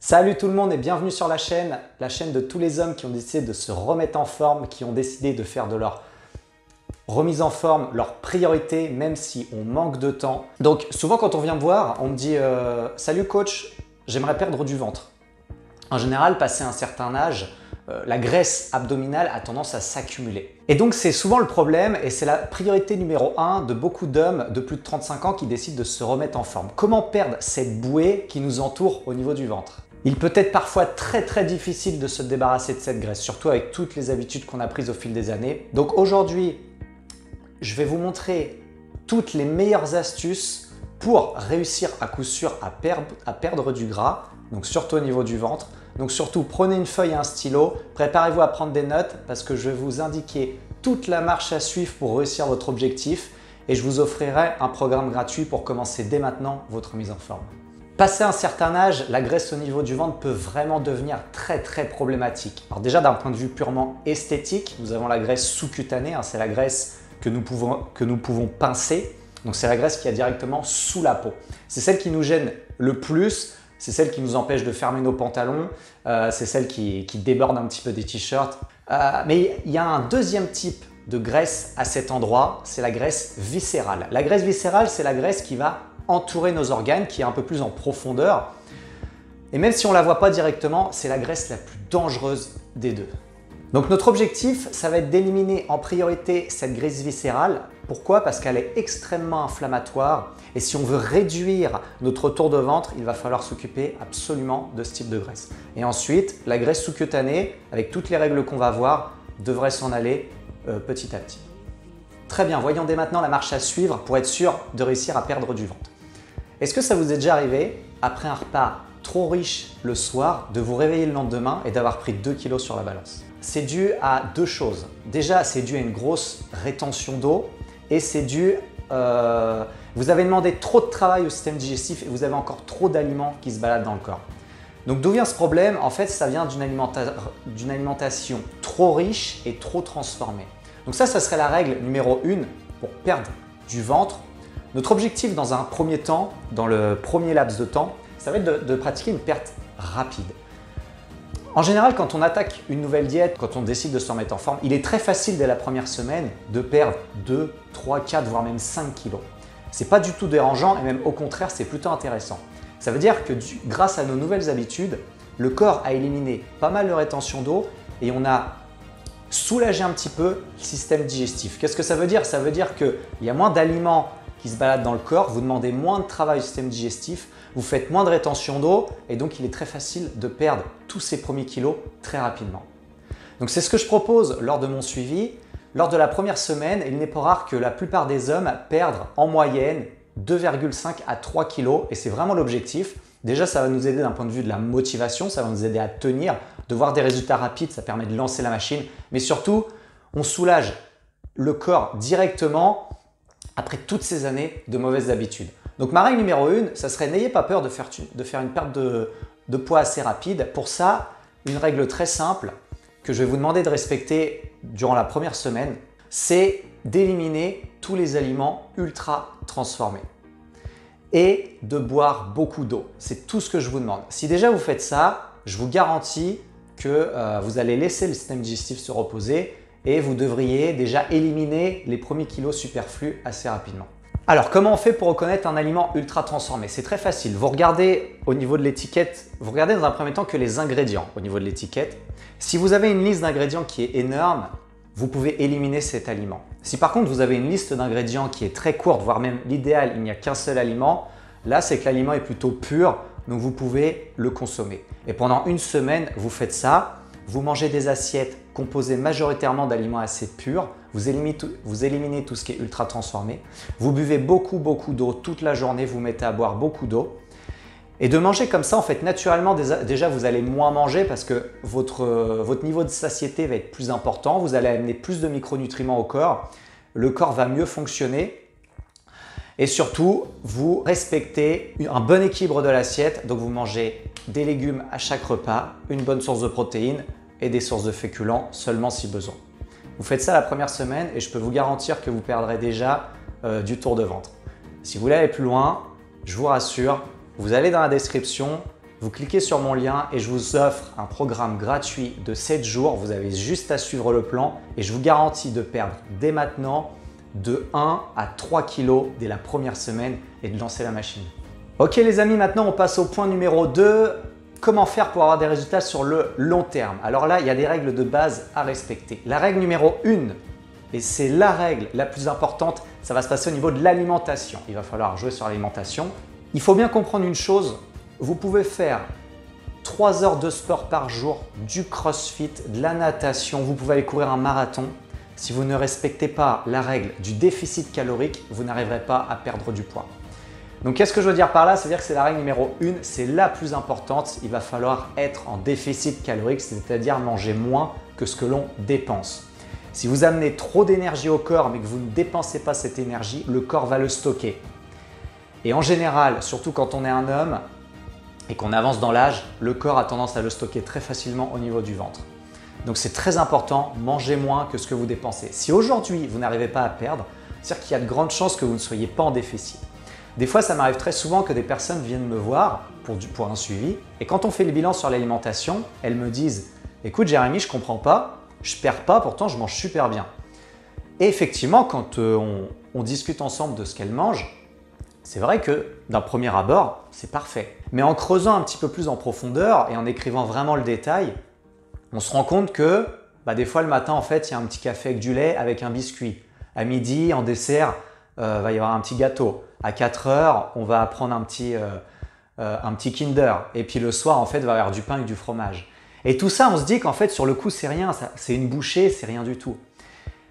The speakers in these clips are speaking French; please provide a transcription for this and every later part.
Salut tout le monde et bienvenue sur la chaîne de tous les hommes qui ont décidé de se remettre en forme, qui ont décidé de faire de leur remise en forme leur priorité, même si on manque de temps. Donc souvent quand on vient me voir, on me dit « Salut coach, j'aimerais perdre du ventre ». En général, passé un certain âge, la graisse abdominale a tendance à s'accumuler. Et donc c'est souvent le problème et c'est la priorité numéro 1 de beaucoup d'hommes de plus de 35 ans qui décident de se remettre en forme. Comment perdre cette bouée qui nous entoure au niveau du ventre ? Il peut être parfois très difficile de se débarrasser de cette graisse, surtout avec toutes les habitudes qu'on a prises au fil des années. Donc aujourd'hui, je vais vous montrer toutes les meilleures astuces pour réussir à coup sûr à perdre du gras, donc surtout au niveau du ventre. Donc surtout, prenez une feuille et un stylo, préparez-vous à prendre des notes parce que je vais vous indiquer toute la marche à suivre pour réussir votre objectif et je vous offrirai un programme gratuit pour commencer dès maintenant votre mise en forme. Passé un certain âge, la graisse au niveau du ventre peut vraiment devenir très problématique. Alors déjà d'un point de vue purement esthétique, nous avons la graisse sous-cutanée, c'est la graisse que nous pouvons pincer. Donc c'est la graisse qui est directement sous la peau. C'est celle qui nous gêne le plus, c'est celle qui nous empêche de fermer nos pantalons, c'est celle qui déborde un petit peu des t-shirts. Mais il y a un deuxième type de graisse à cet endroit, c'est la graisse viscérale. La graisse viscérale, c'est la graisse qui va entourer nos organes, qui est un peu plus en profondeur. Et même si on ne la voit pas directement, c'est la graisse la plus dangereuse des deux. Donc notre objectif, ça va être d'éliminer en priorité cette graisse viscérale. Pourquoi? Parce qu'elle est extrêmement inflammatoire et si on veut réduire notre tour de ventre, il va falloir s'occuper absolument de ce type de graisse. Et ensuite, la graisse sous-cutanée, avec toutes les règles qu'on va voir, devrait s'en aller petit à petit. Très bien, voyons dès maintenant la marche à suivre pour être sûr de réussir à perdre du ventre. Est-ce que ça vous est déjà arrivé, après un repas trop riche le soir, de vous réveiller le lendemain et d'avoir pris 2 kg sur la balance? C'est dû à deux choses. Déjà, c'est dû à une grosse rétention d'eau et c'est dû… vous avez demandé trop de travail au système digestif et vous avez encore trop d'aliments qui se baladent dans le corps. Donc d'où vient ce problème? En fait, ça vient d'une alimentation trop riche et trop transformée. Donc ça serait la règle numéro 1 pour perdre du ventre. Notre objectif dans un premier temps, dans le premier laps de temps, ça va être de pratiquer une perte rapide. En général, quand on attaque une nouvelle diète, quand on décide de se remettre en forme, il est très facile dès la première semaine de perdre 2, 3, 4, voire même 5 kilos. Ce n'est pas du tout dérangeant et même au contraire, c'est plutôt intéressant. Ça veut dire que grâce à nos nouvelles habitudes, le corps a éliminé pas mal de rétention d'eau et on a soulagé un petit peu le système digestif. Qu'est-ce que ça veut dire? Ça veut dire qu'il y a moins d'aliments qui se baladent dans le corps, vous demandez moins de travail au système digestif, vous faites moins de rétention d'eau et donc il est très facile de perdre tous ces premiers kilos très rapidement. Donc c'est ce que je propose lors de mon suivi. Lors de la première semaine, il n'est pas rare que la plupart des hommes perdent en moyenne 2,5 à 3 kilos et c'est vraiment l'objectif. Déjà, ça va nous aider d'un point de vue de la motivation, ça va nous aider à tenir, de voir des résultats rapides, ça permet de lancer la machine. Mais surtout, on soulage le corps directement après toutes ces années de mauvaises habitudes. Donc ma règle numéro 1, ça serait n'ayez pas peur de faire une perte de poids assez rapide. Pour ça, une règle très simple que je vais vous demander de respecter durant la première semaine, c'est d'éliminer tous les aliments ultra transformés et de boire beaucoup d'eau. C'est tout ce que je vous demande. Si déjà vous faites ça, je vous garantis que vous allez laisser le système digestif se reposer et vous devriez déjà éliminer les premiers kilos superflus assez rapidement. Alors, comment on fait pour reconnaître un aliment ultra transformé? C'est très facile. Vous regardez au niveau de l'étiquette, vous regardez dans un premier temps que les ingrédients au niveau de l'étiquette. Si vous avez une liste d'ingrédients qui est énorme, vous pouvez éliminer cet aliment. Si par contre vous avez une liste d'ingrédients qui est très courte, voire même l'idéal, il n'y a qu'un seul aliment, là c'est que l'aliment est plutôt pur, donc vous pouvez le consommer. Et pendant une semaine, vous faites ça. Vous mangez des assiettes composées majoritairement d'aliments assez purs, vous éliminez tout ce qui est ultra transformé, vous buvez beaucoup d'eau toute la journée, vous mettez à boire beaucoup d'eau. Et de manger comme ça, en fait, naturellement, déjà vous allez moins manger parce que votre niveau de satiété va être plus important, vous allez amener plus de micronutriments au corps, le corps va mieux fonctionner et surtout, vous respectez un bon équilibre de l'assiette, donc vous mangez des légumes à chaque repas, une bonne source de protéines et des sources de féculents seulement si besoin. Vous faites ça la première semaine et je peux vous garantir que vous perdrez déjà du tour de ventre. Si vous voulez aller plus loin, je vous rassure, vous allez dans la description, vous cliquez sur mon lien et je vous offre un programme gratuit de 7 jours. Vous avez juste à suivre le plan et je vous garantis de perdre dès maintenant de 1 à 3 kilos dès la première semaine et de lancer la machine. Ok les amis, maintenant on passe au point numéro 2. Comment faire pour avoir des résultats sur le long terme? Alors là, il y a des règles de base à respecter. La règle numéro 1, et c'est la règle la plus importante, ça va se passer au niveau de l'alimentation. Il va falloir jouer sur l'alimentation. Il faut bien comprendre une chose, vous pouvez faire 3 heures de sport par jour, du crossfit, de la natation, vous pouvez aller courir un marathon. Si vous ne respectez pas la règle du déficit calorique, vous n'arriverez pas à perdre du poids. Donc qu'est-ce que je veux dire par là? C'est-à-dire que c'est la règle numéro 1, c'est la plus importante. Il va falloir être en déficit calorique, c'est-à-dire manger moins que ce que l'on dépense. Si vous amenez trop d'énergie au corps mais que vous ne dépensez pas cette énergie, le corps va le stocker. Et en général, surtout quand on est un homme et qu'on avance dans l'âge, le corps a tendance à le stocker très facilement au niveau du ventre. Donc c'est très important, mangez moins que ce que vous dépensez. Si aujourd'hui vous n'arrivez pas à perdre, c'est-à-dire qu'il y a de grandes chances que vous ne soyez pas en déficit. Des fois, ça m'arrive très souvent que des personnes viennent me voir pour un suivi et quand on fait le bilan sur l'alimentation, elles me disent « Écoute Jérémy, je ne comprends pas, je ne perds pas, pourtant je mange super bien. » Et effectivement, quand on discute ensemble de ce qu'elles mangent, c'est vrai que d'un premier abord, c'est parfait. Mais en creusant un petit peu plus en profondeur et en écrivant vraiment le détail, on se rend compte que des fois le matin, en fait, il y a un petit café avec du lait avec un biscuit. À midi, en dessert, va y avoir un petit gâteau. À 4 heures, on va prendre un petit Kinder. Et puis le soir, en fait, il va y avoir du pain avec du fromage. Et tout ça, on se dit qu'en fait, sur le coup, c'est rien. C'est une bouchée, c'est rien du tout.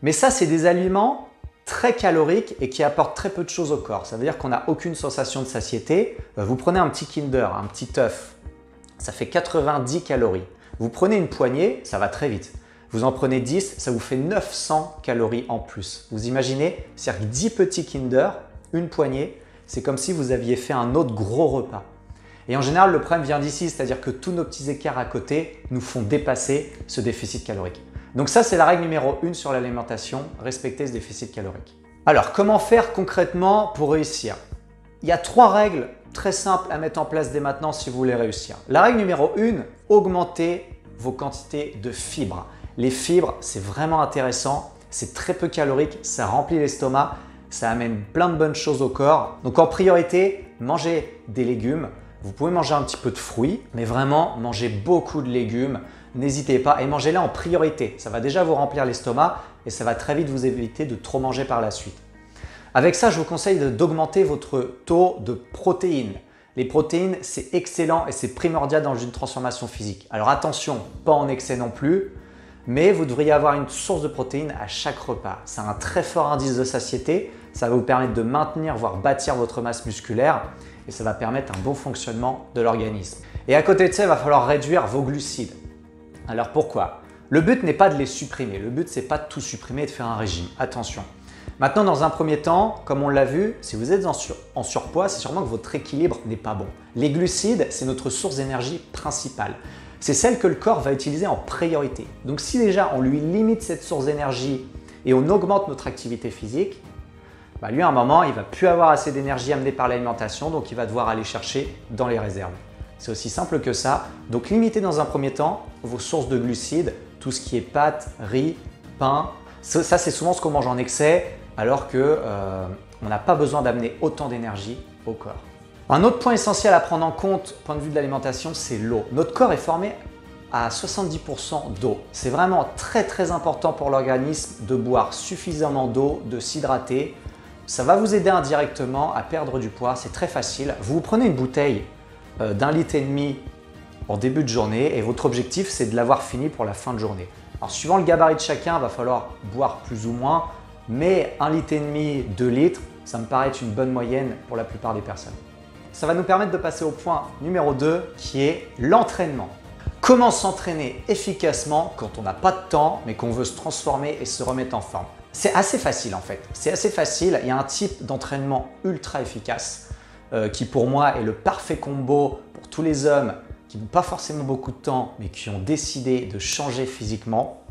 Mais ça, c'est des aliments très caloriques et qui apportent très peu de choses au corps. Ça veut dire qu'on n'a aucune sensation de satiété. Vous prenez un petit Kinder, un petit œuf, ça fait 90 calories. Vous prenez une poignée, ça va très vite. Vous en prenez 10, ça vous fait 900 calories en plus. Vous imaginez, c'est-à-dire que 10 petits Kinder, une poignée, c'est comme si vous aviez fait un autre gros repas. Et en général, le problème vient d'ici, c'est-à-dire que tous nos petits écarts à côté nous font dépasser ce déficit calorique. Donc ça, c'est la règle numéro 1 sur l'alimentation, respecter ce déficit calorique. Alors, comment faire concrètement pour réussir? Il y a 3 règles très simples à mettre en place dès maintenant si vous voulez réussir. La règle numéro 1, augmentez vos quantités de fibres. Les fibres, c'est vraiment intéressant, c'est très peu calorique, ça remplit l'estomac, ça amène plein de bonnes choses au corps. Donc en priorité, mangez des légumes. Vous pouvez manger un petit peu de fruits, mais vraiment mangez beaucoup de légumes. N'hésitez pas et mangez-les en priorité. Ça va déjà vous remplir l'estomac et ça va très vite vous éviter de trop manger par la suite. Avec ça, je vous conseille d'augmenter votre taux de protéines. Les protéines, c'est excellent et c'est primordial dans une transformation physique. Alors attention, pas en excès non plus, mais vous devriez avoir une source de protéines à chaque repas. C'est un très fort indice de satiété, ça va vous permettre de maintenir, voire bâtir votre masse musculaire et ça va permettre un bon fonctionnement de l'organisme. Et à côté de ça, il va falloir réduire vos glucides. Alors pourquoi? Le but n'est pas de les supprimer, le but c'est pas de tout supprimer et de faire un régime, attention. Maintenant, dans un premier temps, comme on l'a vu, si vous êtes en surpoids, c'est sûrement que votre équilibre n'est pas bon. Les glucides, c'est notre source d'énergie principale. C'est celle que le corps va utiliser en priorité. Donc si déjà on lui limite cette source d'énergie et on augmente notre activité physique, lui à un moment il ne va plus avoir assez d'énergie amenée par l'alimentation, donc il va devoir aller chercher dans les réserves. C'est aussi simple que ça. Donc limitez dans un premier temps vos sources de glucides, tout ce qui est pâtes, riz, pain. Ça c'est souvent ce qu'on mange en excès alors qu'on n'a pas besoin d'amener autant d'énergie au corps. Un autre point essentiel à prendre en compte, point de vue de l'alimentation, c'est l'eau. Notre corps est formé à 70% d'eau. C'est vraiment très important pour l'organisme de boire suffisamment d'eau, de s'hydrater. Ça va vous aider indirectement à perdre du poids, c'est très facile. Vous prenez une bouteille d'1,5 litre en début de journée et votre objectif c'est de l'avoir fini pour la fin de journée. Alors suivant le gabarit de chacun, il va falloir boire plus ou moins, mais 1,5 litre, 2 litres, ça me paraît être une bonne moyenne pour la plupart des personnes. Ça va nous permettre de passer au point numéro 2 qui est l'entraînement. Comment s'entraîner efficacement quand on n'a pas de temps mais qu'on veut se transformer et se remettre en forme? C'est assez facile en fait, c'est assez facile. Il y a un type d'entraînement ultra efficace qui pour moi est le parfait combo pour tous les hommes qui n'ont pas forcément beaucoup de temps mais qui ont décidé de changer physiquement.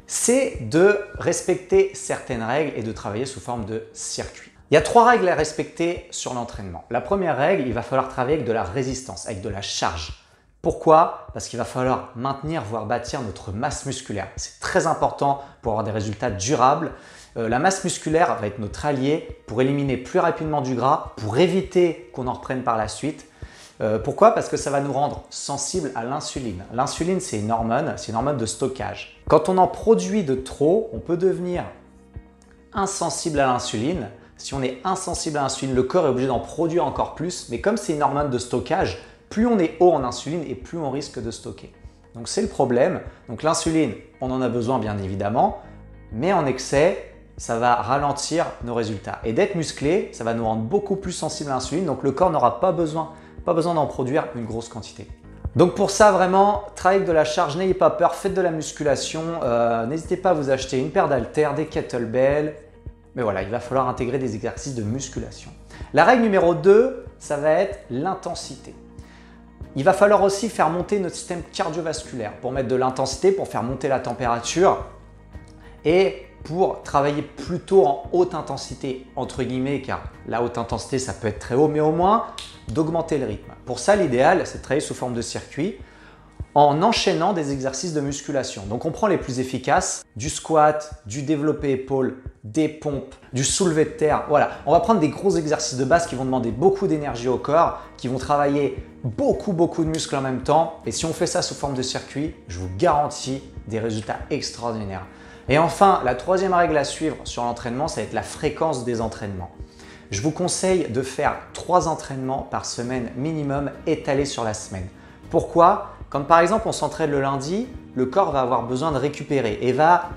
C'est de respecter certaines règles et de travailler sous forme de circuit. Il y a 3 règles à respecter sur l'entraînement. La première règle, il va falloir travailler avec de la résistance, avec de la charge. Pourquoi? Parce qu'il va falloir maintenir, voire bâtir notre masse musculaire. C'est très important pour avoir des résultats durables. La masse musculaire va être notre allié pour éliminer plus rapidement du gras, pour éviter qu'on en reprenne par la suite. Pourquoi? Parce que ça va nous rendre sensibles à l'insuline. L'insuline, c'est une hormone de stockage. Quand on en produit de trop, on peut devenir insensible à l'insuline. Si on est insensible à l'insuline, le corps est obligé d'en produire encore plus. Mais comme c'est une hormone de stockage, plus on est haut en insuline et plus on risque de stocker. Donc c'est le problème. Donc l'insuline, on en a besoin bien évidemment, mais en excès, ça va ralentir nos résultats. Et d'être musclé, ça va nous rendre beaucoup plus sensibles à l'insuline. Donc le corps n'aura pas besoin d'en produire une grosse quantité. Donc pour ça, vraiment, travaillez avec de la charge, n'ayez pas peur, faites de la musculation. N'hésitez pas à vous acheter une paire d'haltères, des kettlebells. Mais voilà, il va falloir intégrer des exercices de musculation. La règle numéro 2, ça va être l'intensité. Il va falloir aussi faire monter notre système cardiovasculaire pour mettre de l'intensité, pour faire monter la température et pour travailler plutôt en haute intensité, entre guillemets, car la haute intensité, ça peut être très haut, mais au moins d'augmenter le rythme. Pour ça, l'idéal, c'est de travailler sous forme de circuit en enchaînant des exercices de musculation. Donc on prend les plus efficaces, du squat, du développé épaule, des pompes, du soulevé de terre. Voilà, on va prendre des gros exercices de base qui vont demander beaucoup d'énergie au corps, qui vont travailler beaucoup de muscles en même temps. Et si on fait ça sous forme de circuit, je vous garantis des résultats extraordinaires. Et enfin, la troisième règle à suivre sur l'entraînement, ça va être la fréquence des entraînements. Je vous conseille de faire 3 entraînements par semaine minimum étalés sur la semaine. Pourquoi? Quand par exemple on s'entraîne le lundi, le corps va avoir besoin de récupérer et va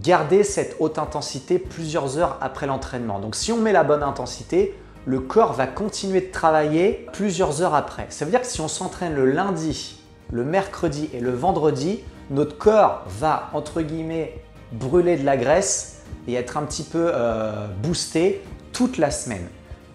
garder cette haute intensité plusieurs heures après l'entraînement. Donc si on met la bonne intensité, le corps va continuer de travailler plusieurs heures après. Ça veut dire que si on s'entraîne le lundi, le mercredi et le vendredi, notre corps va entre guillemets brûler de la graisse et être un petit peu boosté toute la semaine.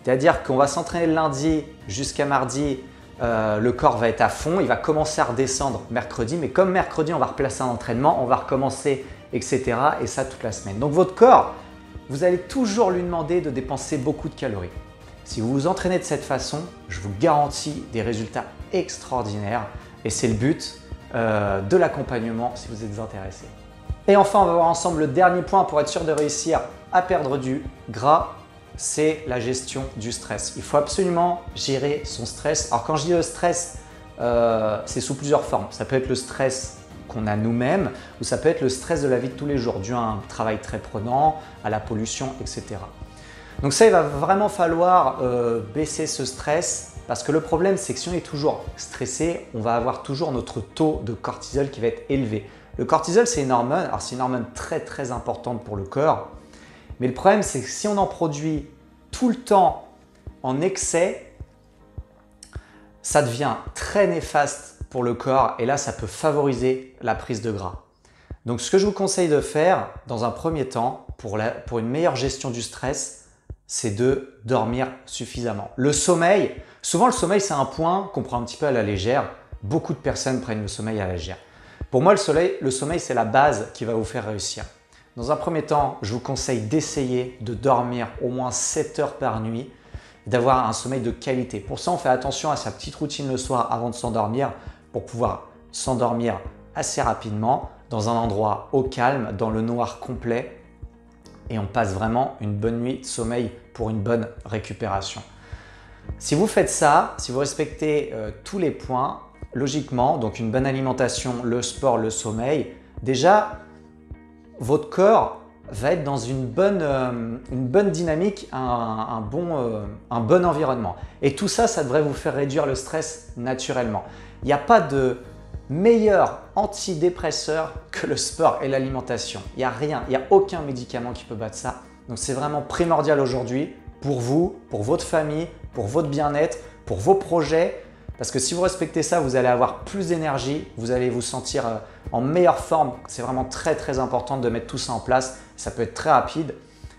C'est-à-dire qu'on va s'entraîner le lundi jusqu'à mardi, le corps va être à fond, il va commencer à redescendre mercredi, mais comme mercredi on va replacer un entraînement, on va recommencer, etc. Et ça toute la semaine. Donc votre corps, vous allez toujours lui demander de dépenser beaucoup de calories. Si vous vous entraînez de cette façon, je vous garantis des résultats extraordinaires et c'est le but de l'accompagnement si vous êtes intéressé. Et enfin, on va voir ensemble le dernier point pour être sûr de réussir à perdre du gras, c'est la gestion du stress. Il faut absolument gérer son stress. Alors quand je dis le stress, c'est sous plusieurs formes. Ça peut être le stress qu'on a nous-mêmes ou ça peut être le stress de la vie de tous les jours, dû à un travail très prenant, à la pollution, etc. Donc ça, il va vraiment falloir baisser ce stress parce que le problème, c'est que si on est toujours stressé, on va avoir toujours notre taux de cortisol qui va être élevé. Le cortisol, c'est une hormone. Alors c'est une hormone très importante pour le corps. Mais le problème, c'est que si on en produit tout le temps en excès, ça devient très néfaste pour le corps et là, ça peut favoriser la prise de gras. Donc, ce que je vous conseille de faire dans un premier temps pour une meilleure gestion du stress, c'est de dormir suffisamment. Le sommeil, souvent le sommeil, c'est un point qu'on prend un petit peu à la légère. Beaucoup de personnes prennent le sommeil à la légère. Pour moi, le sommeil, c'est la base qui va vous faire réussir. Dans un premier temps, je vous conseille d'essayer de dormir au moins 7 heures par nuit et d'avoir un sommeil de qualité. Pour ça, on fait attention à sa petite routine le soir avant de s'endormir pour pouvoir s'endormir assez rapidement dans un endroit au calme, dans le noir complet et on passe vraiment une bonne nuit de sommeil pour une bonne récupération. Si vous faites ça, si vous respectez tous les points, logiquement, donc une bonne alimentation, le sport, le sommeil, déjà, votre corps va être dans une bonne dynamique, un bon environnement. Et tout ça, ça devrait vous faire réduire le stress naturellement. Il n'y a pas de meilleur antidépresseur que le sport et l'alimentation. Il n'y a rien, il n'y a aucun médicament qui peut battre ça. Donc c'est vraiment primordial aujourd'hui pour vous, pour votre famille, pour votre bien-être, pour vos projets. Parce que si vous respectez ça, vous allez avoir plus d'énergie, vous allez vous sentir en meilleure forme. C'est vraiment très important de mettre tout ça en place. Ça peut être très rapide.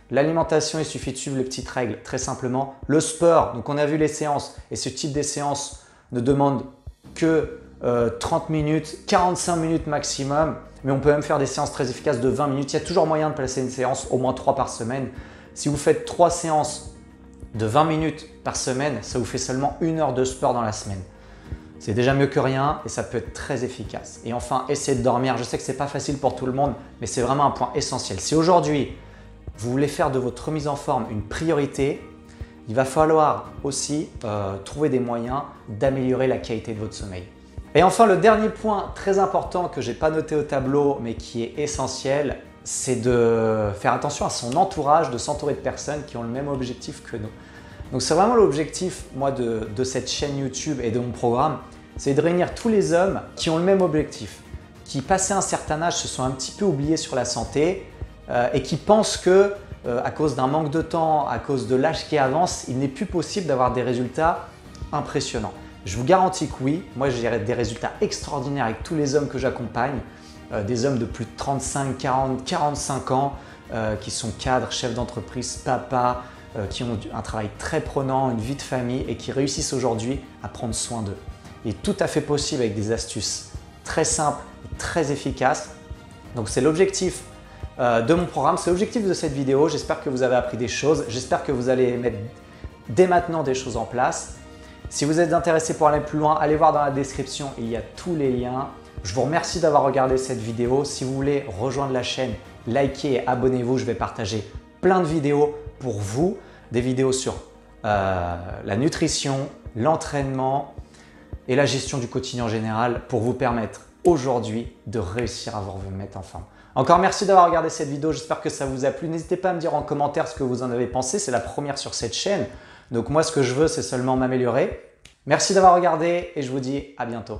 L'alimentation, il suffit de suivre les petites règles très simplement. Le sport, donc on a vu les séances et ce type de séances ne demande que 30 minutes, 45 minutes maximum. Mais on peut même faire des séances très efficaces de 20 minutes. Il y a toujours moyen de placer une séance, au moins 3 par semaine. Si vous faites 3 séances de 20 minutes par semaine, ça vous fait seulement 1 heure de sport dans la semaine. C'est déjà mieux que rien et ça peut être très efficace. Et enfin, essayez de dormir. Je sais que ce n'est pas facile pour tout le monde, mais c'est vraiment un point essentiel. Si aujourd'hui, vous voulez faire de votre remise en forme une priorité, il va falloir aussi trouver des moyens d'améliorer la qualité de votre sommeil. Et enfin, le dernier point très important que je n'ai pas noté au tableau, mais qui est essentiel, c'est de faire attention à son entourage, de s'entourer de personnes qui ont le même objectif que nous. Donc c'est vraiment l'objectif, moi, de cette chaîne YouTube et de mon programme, c'est de réunir tous les hommes qui ont le même objectif, qui passé un certain âge se sont un petit peu oubliés sur la santé et qui pensent que à cause d'un manque de temps, à cause de l'âge qui avance, il n'est plus possible d'avoir des résultats impressionnants. Je vous garantis que oui, moi j'ai des résultats extraordinaires avec tous les hommes que j'accompagne, des hommes de plus de 35, 40, 45 ans qui sont cadres, chefs d'entreprise, papas, qui ont un travail très prenant, une vie de famille et qui réussissent aujourd'hui à prendre soin d'eux. Il est tout à fait possible avec des astuces très simples et très efficaces. Donc c'est l'objectif de mon programme, c'est l'objectif de cette vidéo. J'espère que vous avez appris des choses, j'espère que vous allez mettre dès maintenant des choses en place. Si vous êtes intéressé pour aller plus loin, allez voir dans la description, il y a tous les liens. Je vous remercie d'avoir regardé cette vidéo. Si vous voulez rejoindre la chaîne, likez et abonnez-vous. Je vais partager plein de vidéos pour vous, des vidéos sur la nutrition, l'entraînement et la gestion du quotidien en général pour vous permettre aujourd'hui de réussir à vous remettre en forme. Encore merci d'avoir regardé cette vidéo, j'espère que ça vous a plu. N'hésitez pas à me dire en commentaire ce que vous en avez pensé, c'est la première sur cette chaîne. Donc moi ce que je veux c'est seulement m'améliorer. Merci d'avoir regardé et je vous dis à bientôt.